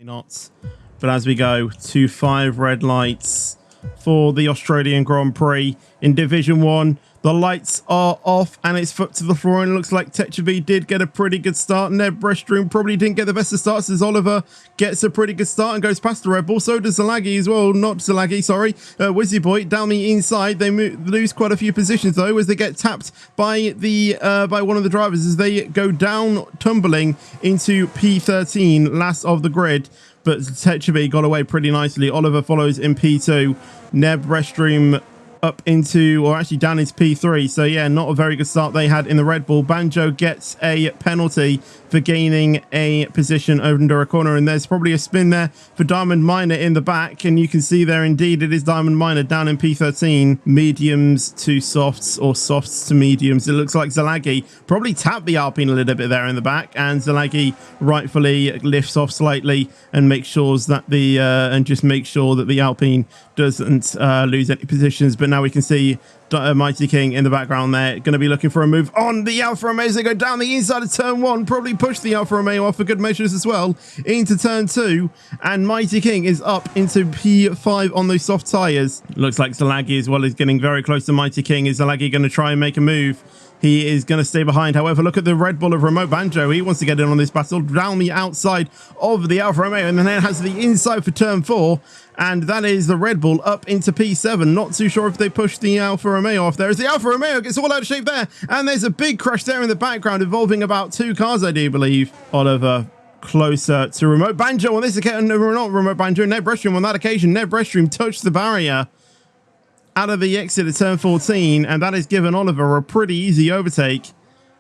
Not. But as we go to 5 red lights for the Australian Grand Prix in Division 1, the lights are off and it's foot to the floor, and it looks like Techevi did get a pretty good start. Neb Restroom probably didn't get the best of starts as Oliver gets a pretty good start and goes past the Red Bull. So does Zalagi as well. Not Zalagi, sorry. Wizzy Boy down the inside. They lose quite a few positions though as they get tapped by by one of the drivers as they go down tumbling into P13, last of the grid. But Techevi got away pretty nicely. Oliver follows in P2. Neb Restroom up into, or actually down into P3. So yeah, not a very good start they had in the Red Bull. Banjo gets a penalty for gaining a position under a corner, and there's probably a spin there for Diamond Miner in the back, and you can see there indeed it is Diamond Miner down in P13. Mediums to softs, or softs to mediums. It looks like Zalagi probably tapped the Alpine a little bit there in the back, and Zalagi rightfully lifts off slightly and makes sure that the Alpine doesn't lose any positions. But now we can see Mighty King in the background there, going to be looking for a move on the Alfa Romeo as they go down the inside of turn 1, probably push the Alfa Romeo off for good measures as well into turn 2, and Mighty King is up into P5 on those soft tyres. Looks like Zalagi as well is getting very close to Mighty King. Is Zalagi going to try and make a move? He is going to stay behind. However, look at the Red Bull of Remote Banjo. He wants to get in on this battle down the outside of the Alfa Romeo, and then it has the inside for turn 4. And that is the Red Bull up into P7. Not too sure if they pushed the Alfa Romeo off there. As the Alfa Romeo gets all out of shape there. And there's a big crash there in the background involving about 2 cars, I do believe. Oliver closer to Remote Banjo on this occasion. No, not Remote Banjo. Neb Restroom on that occasion. Neb Restroom touched the barrier out of the exit at turn 14. And that has given Oliver a pretty easy overtake.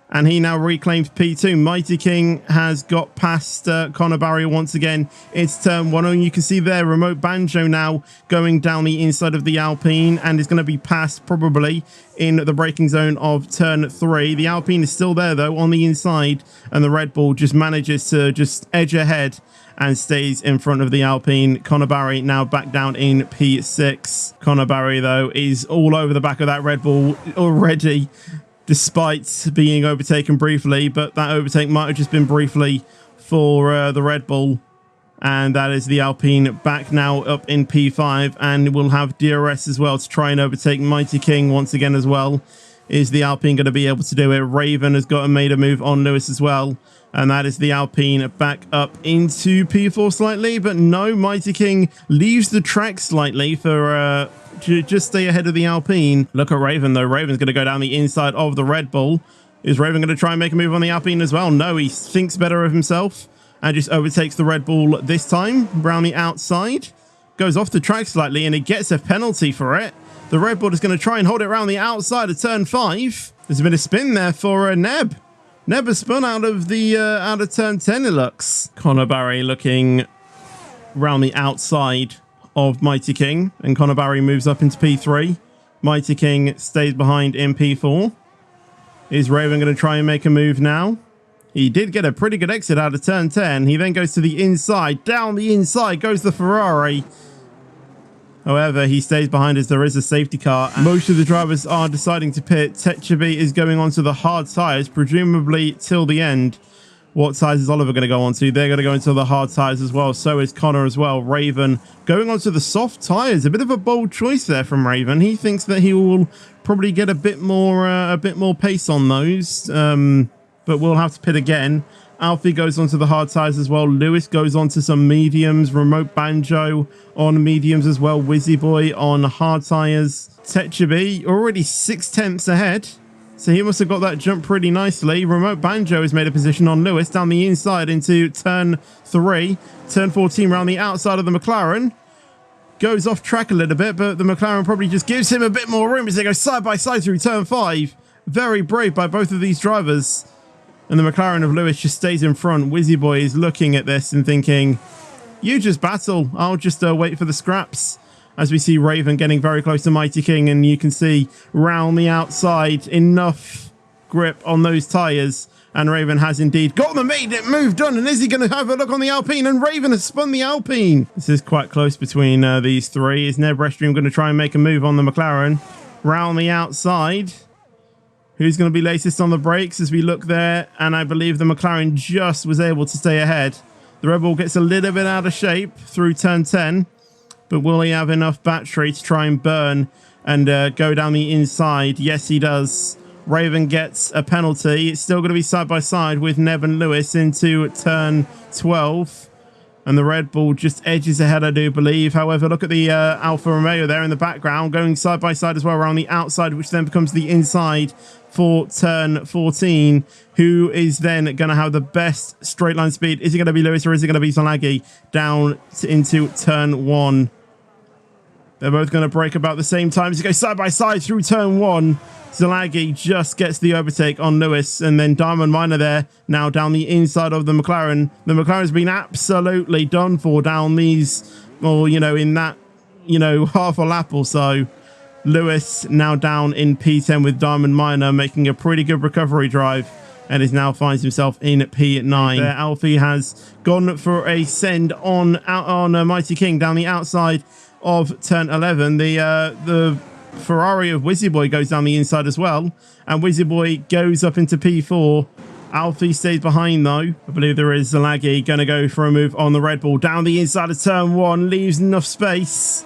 And he now reclaims P2. Mighty King has got past Connor Barry once again. It's turn 1. And you can see there, Remote Banjo now going down the inside of the Alpine and is going to be passed probably in the braking zone of turn 3. The Alpine is still there, though, on the inside. And the Red Bull just manages to just edge ahead and stays in front of the Alpine. Connor Barry now back down in P6. Connor Barry, though, is all over the back of that Red Bull already, despite being overtaken briefly, but that overtake might have just been briefly for the Red Bull. And that is the Alpine back now up in P5, and we'll have DRS as well to try and overtake Mighty King once again as well. Is the Alpine going to be able to do it? Raven has made a move on Lewis as well, and that is the Alpine back up into P4 slightly, but no, Mighty King leaves the track slightly for to just stay ahead of the Alpine. Look at Raven though. Raven's going to go down the inside of the Red Bull. Is Raven going to try and make a move on the Alpine as well? No, he thinks better of himself and just overtakes the Red Bull this time around the outside. Goes off the track slightly and he gets a penalty for it. The Red Bull is going to try and hold it around the outside of turn 5. There's been a spin there for Neb. Neb has spun out of turn 10, it looks. Connor Barry looking around the outside of Mighty King, and Connor Barry moves up into P3. Mighty King stays behind in P4. Is Raven going to try and make a move now? He did get a pretty good exit out of turn 10. He then goes to the inside. Down the inside goes the Ferrari. However, he stays behind as there is a safety car. Most of the drivers are deciding to pit. Techevi is going on to the hard tyres, presumably till the end. What tyres is Oliver going to go on to? They're going to go into the hard tyres as well. So is Connor as well. Raven going on to the soft tyres. A bit of a bold choice there from Raven. He thinks that he will probably get a bit more pace on those. But we'll have to pit again. Alfie goes onto the hard tyres as well. Lewis goes on to some mediums. Remote Banjo on mediums as well. Wizzy Boy on hard tyres. Techevi already 6/10 ahead. So he must have got that jump pretty nicely. Remote Banjo has made a position on Lewis down the inside into turn 3. Turn 14 around the outside of the McLaren. Goes off track a little bit, but the McLaren probably just gives him a bit more room as they go side by side through turn 5. Very brave by both of these drivers. And the McLaren of Lewis just stays in front. Wizzy Boy is looking at this and thinking, you just battle. I'll just wait for the scraps. As we see Raven getting very close to Mighty King, and you can see round the outside enough grip on those tyres. And Raven has indeed got the move done. And is he going to have a look on the Alpine? And Raven has spun the Alpine. This is quite close between these three. Is Neb Restroom going to try and make a move on the McLaren? Round the outside. Who's going to be latest on the brakes as we look there? And I believe the McLaren just was able to stay ahead. The Red Bull gets a little bit out of shape through turn 10, but will he have enough battery to try and burn and go down the inside? Yes, he does. Raven gets a penalty. It's still going to be side by side with Neb and Lewis into turn 12. And the Red Bull just edges ahead, I do believe. However, look at the Alfa Romeo there in the background, going side by side as well around the outside, which then becomes the inside for turn 14. Who is then going to have the best straight line speed? Is it going to be Lewis or is it going to be Zalagi down into turn 1? They're both going to brake about the same time as they go side by side through turn 1. Zalagi just gets the overtake on Lewis, and then Diamond Miner there now down the inside of the McLaren. The McLaren's been absolutely done for down these, or, you know, in that, you know, half a lap or so. Lewis now down in P10 with Diamond Miner making a pretty good recovery drive, and is now finds himself in P9. There, Alfie has gone for a send on Mighty King down the outside of turn 11. The Ferrari of Wizzy Boy goes down the inside as well, and Wizzy Boy goes up into P4. Alfie stays behind though. I believe there is Zalagi going to go for a move on the Red Bull down the inside of turn 1, leaves enough space,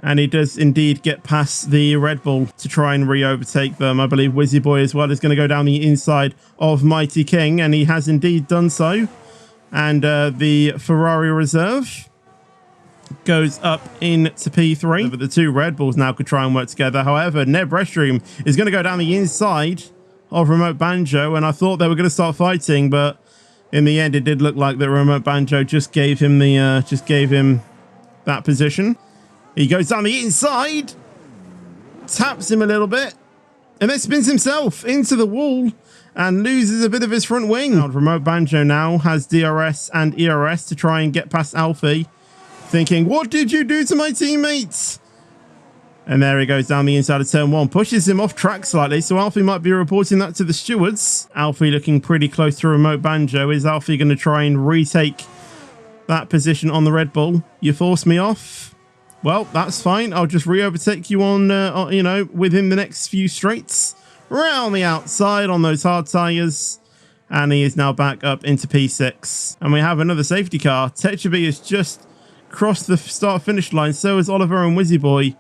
and he does indeed get past the Red Bull to try and re-overtake them. I believe Wizzy Boy as well is going to go down the inside of Mighty King, and he has indeed done so. And the Ferrari reserve goes up into P3. But the two Red Bulls now could try and work together. However, Neb Restroom is going to go down the inside of Remote Banjo, and I thought they were going to start fighting, but in the end it did look like that Remote Banjo just gave him that position. He goes down the inside, taps him a little bit, and then spins himself into the wall and loses a bit of his front wing. Remote Banjo now has DRS and ERS to try and get past Alfie, thinking, what did you do to my teammates? And there he goes down the inside of turn 1, pushes him off track slightly, so Alfie might be reporting that to the stewards. Alfie looking pretty close to Remote Banjo. Is Alfie going to try and retake that position on the Red Bull? You forced me off. Well, that's fine. I'll just re-overtake you on, you know, within the next few straights. Round the outside on those hard tyres. And he is now back up into P6. And we have another safety car. Tetraby has just crossed the start-finish line. So is Oliver and Wizzy Boy.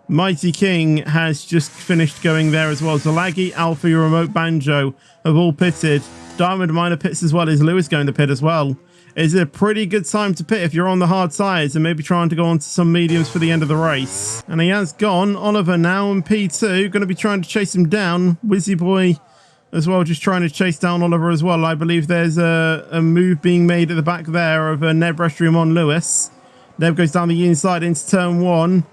Mighty King has just finished going there as well. Zalagi, Alfie, Remote Banjo have all pitted. Diamond Miner pits as well. Is Lewis going to pit as well? Is it a pretty good time to pit if you're on the hard tyres and maybe trying to go on to some mediums for the end of the race? And he has gone. Oliver now in P2, going to be trying to chase him down. Wizzy Boy as well, just trying to chase down Oliver as well. I believe there's a move being made at the back there of Neb Restroom on Lewis. Neb goes down the inside into turn 1.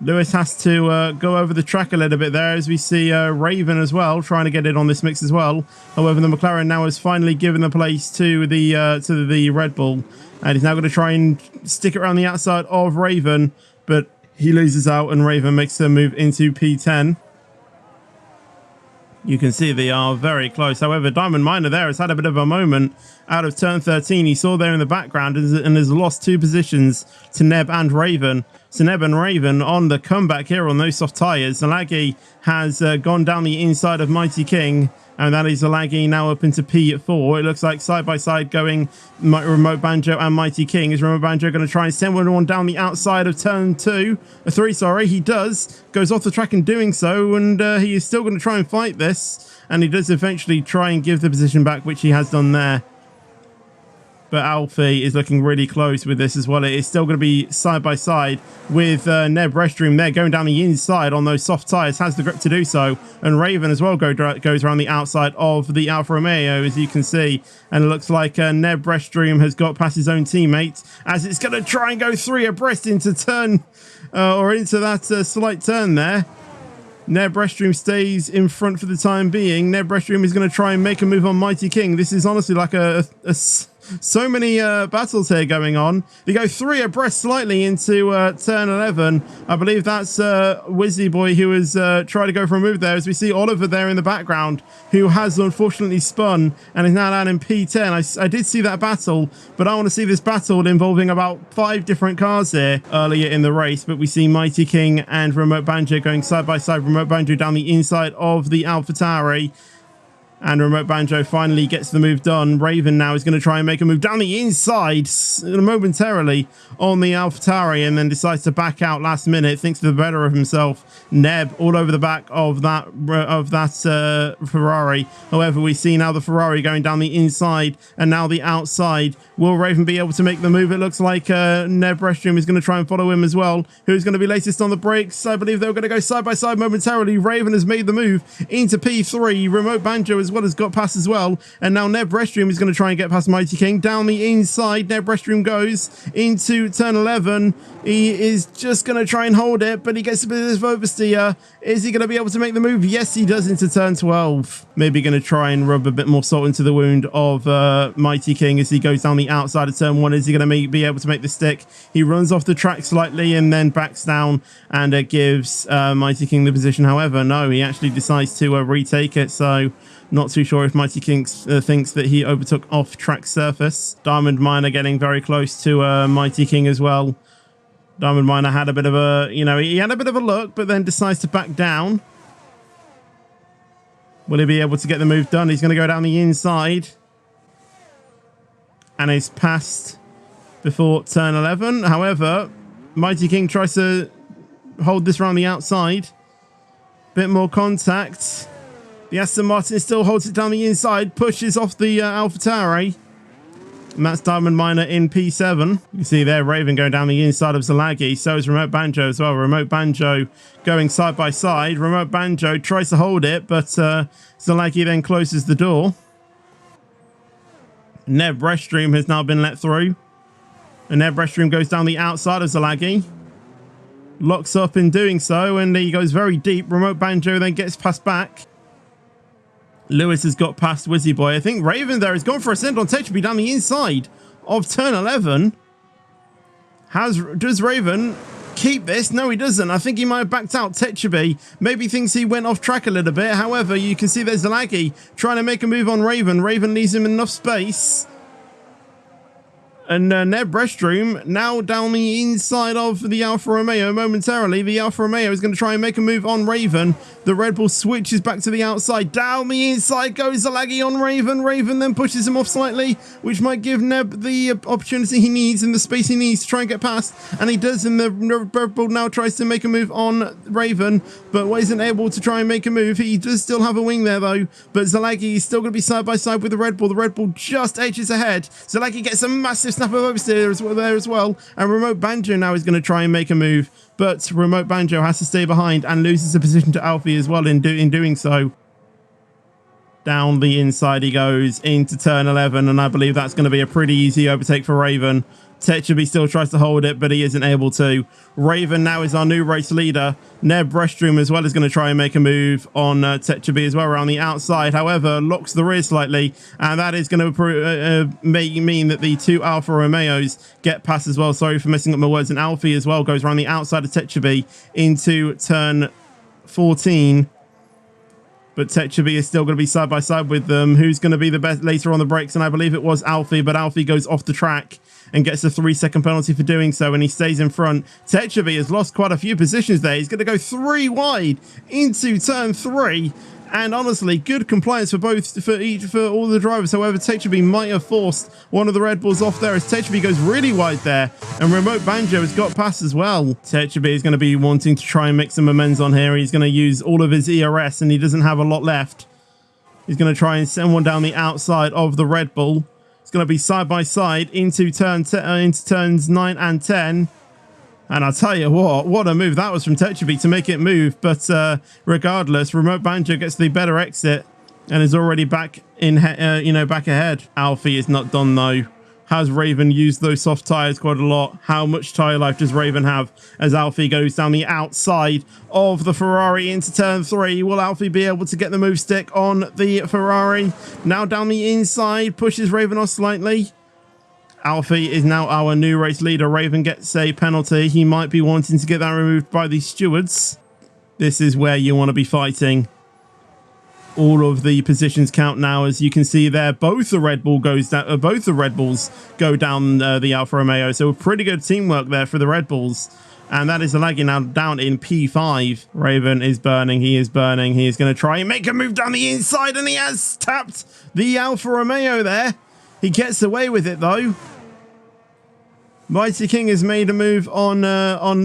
Lewis has to go over the track a little bit there, as we see Raven as well trying to get in on this mix as well. However, the McLaren now has finally given the place to the Red Bull, and he's now going to try and stick it around the outside of Raven, but he loses out and Raven makes a move into P10. You can see they are very close. However, Diamond Miner there has had a bit of a moment out of turn 13. He saw there in the background and has lost 2 positions to Neb and Raven. So Neb and Raven on the comeback here on those soft tyres. Zalagi has gone down the inside of Mighty King, and that is Zalagi now up into P4. It looks like side by side going Remote Banjo and Mighty King. Is Remote Banjo going to try and send one down the outside of turn 3? Sorry, he does. Goes off the track in doing so, and he is still going to try and fight this, and he does eventually try and give the position back, which he has done there. But Alfie is looking really close with this as well. It is still going to be side by side with Neb Restroom there going down the inside on those soft tyres. Has the grip to do so. And Raven as well goes around the outside of the Alfa Romeo, as you can see. And it looks like Neb Restroom has got past his own teammate, as it's going to try and go 3 abreast into turn, or into that slight turn there. Neb Restroom stays in front for the time being. Neb Restroom is going to try and make a move on Mighty King. This is honestly like so many battles here going on. They go 3 abreast slightly into turn 11. I believe that's Wizzy Boy who has tried to go for a move there, as we see Oliver there in the background, who has unfortunately spun and is now down in P10. I did see that battle, but I want to see this battle involving about 5 different cars here earlier in the race. But we see Mighty King and Remote Banjo going side by side. Remote Banjo down the inside of the AlphaTauri. And Remote Banjo finally gets the move done. Raven now is going to try and make a move down the inside momentarily on the AlphaTauri, and then decides to back out last minute. Thinks the better of himself. Neb all over the back of that Ferrari. However, we see now the Ferrari going down the inside and now the outside. Will Raven be able to make the move? It looks like Neb Restroom is going to try and follow him as well. Who's going to be latest on the brakes? I believe they're going to go side by side momentarily. Raven has made the move into P3. Remote Banjo as well has got past as well, and now Neb Restroom is going to try and get past Mighty King down the inside. Neb Restroom goes into turn 11. He is just going to try and hold it, but he gets a bit of oversteer. Is he going to be able to make the move? Yes, he does, into turn 12. Maybe going to try and rub a bit more salt into the wound of Mighty King as he goes down the outside of turn 1. Is he going to be able to make the stick? He runs off the track slightly and then backs down, and it gives Mighty King the position. However, no, he actually decides to retake it, so not too sure if Mighty King thinks that he overtook off-track surface. Diamond Miner getting very close to Mighty King as well. Diamond Miner had a bit of a, he had a bit of a look, but then decides to back down. Will he be able to get the move done? He's going to go down the inside. And he's passed before turn 11. However, Mighty King tries to hold this around the outside. Bit more contact. The Aston Martin still holds it down the inside, pushes off the AlphaTauri. And that's Diamond Miner in P7. You can see there Raven going down the inside of Zalagi. So is Remote Banjo as well. Remote Banjo going side by side. Remote Banjo tries to hold it, but Zalagi then closes the door. Neb Restroom has now been let through. And Neb Restroom goes down the outside of Zalagi. Locks up in doing so, and he goes very deep. Remote Banjo then gets passed back. Lewis has got past Wizzy Boy. I think Raven there has gone for a send on Tetraby down the inside of turn 11. Does Raven keep this? No, he doesn't. I think he might have backed out. Tetraby maybe thinks he went off track a little bit. However, you can see there's Zalagi trying to make a move on Raven. Raven leaves him enough space. And Neb Restroom now down the inside of the Alfa Romeo momentarily. The Alfa Romeo is going to try and make a move on Raven. The Red Bull switches back to the outside. Down the inside goes Zalagi on Raven. Raven then pushes him off slightly, which might give Neb the opportunity he needs and the space he needs to try and get past. And he does, and the Red Bull now tries to make a move on Raven, but isn't able to try and make a move. He does still have a wing there, though. But Zalagi is still going to be side by side with the Red Bull. The Red Bull just edges ahead. Zalagi gets a massive snap of oversteer there as well, and Remote Banjo now is going to try and make a move, but Remote Banjo has to stay behind and loses a position to Alfie as well in doing so. Down the inside he goes into turn 11, and I believe that's going to be a pretty easy overtake for Raven. Tetraby still tries to hold it, but he isn't able to. Raven now is our new race leader. Neb Restroom as well is going to try and make a move on Tetraby as well around the outside. However, locks the rear slightly, and that is going to mean that the two Alfa Romeos get past as well. Sorry for messing up my words. And Alfie as well goes around the outside of Tetraby into turn 14. But Tetraby is still going to be side by side with them. Who's going to be the best later on the brakes? And I believe it was Alfie, but Alfie goes off the track and gets a 3-second penalty for doing so, and he stays in front. Tetraby has lost quite a few positions there. He's going to go 3 wide into turn 3. And honestly, good compliance for all the drivers. However, Tetraby might have forced one of the Red Bulls off there as Tetraby goes really wide there. And Remote Banjo has got past as well. Tetraby is going to be wanting to try and make some amends on here. He's going to use all of his ERS, and he doesn't have a lot left. He's going to try and send one down the outside of the Red Bull. It's going to be side by side into turns 9 and 10. And I'll tell you what a move that was from Tetraby to make it move. But regardless, Remote Banjo gets the better exit and is already back in, back ahead. Alfie is not done though. Has Raven used those soft tires quite a lot? How much tire life does Raven have as Alfie goes down the outside of the Ferrari into turn 3? Will Alfie be able to get the move stick on the Ferrari? Now down the inside, pushes Raven off slightly. Alfie is now our new race leader. Raven gets a penalty. He might be wanting to get that removed by the stewards. This is where you want to be fighting. All of the positions count now, as you can see there. Both the Red Bull goes down. Both the Red Bulls go down the Alfa Romeo. So pretty good teamwork there for the Red Bulls. And that is Zalagi now down in P5. Raven is burning. He is burning. He is going to try and make a move down the inside, and he has tapped the Alfa Romeo there. He gets away with it, though. Mighty King has made a move on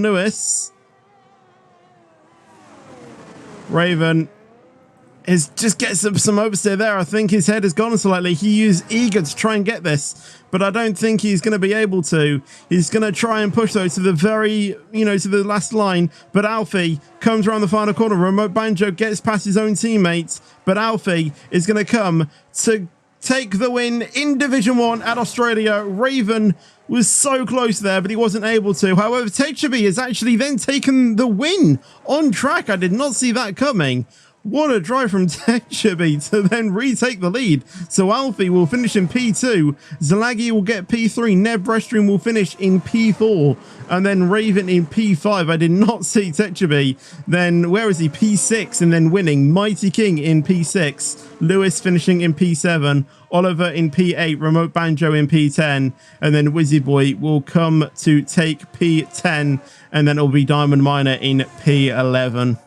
Lewis. Raven is just gets some oversteer there. I think his head has gone slightly. He is eager to try and get this, but I don't think he's going to be able to. He's going to try and push though to the very, to the last line. But Alfie comes around the final corner. Remote Banjo gets past his own teammates, but Alfie is going to come to take the win in Division 1 at Australia. Raven was so close there, but he wasn't able to. However, Techabi has actually then taken the win on track. I did not see that coming. What a drive from Techabi to then retake the lead. So Alfie will finish in P2. Zalagi will get P3. Neb Restream will finish in P4. And then Raven in P5. I did not see Techabi. Then where is he? P6 and then winning. Mighty King in P6. Lewis finishing in P7. Oliver in P8. Remote Banjo in P10. And then Wizzy Boy will come to take P10. And then it'll be Diamond Miner in P11.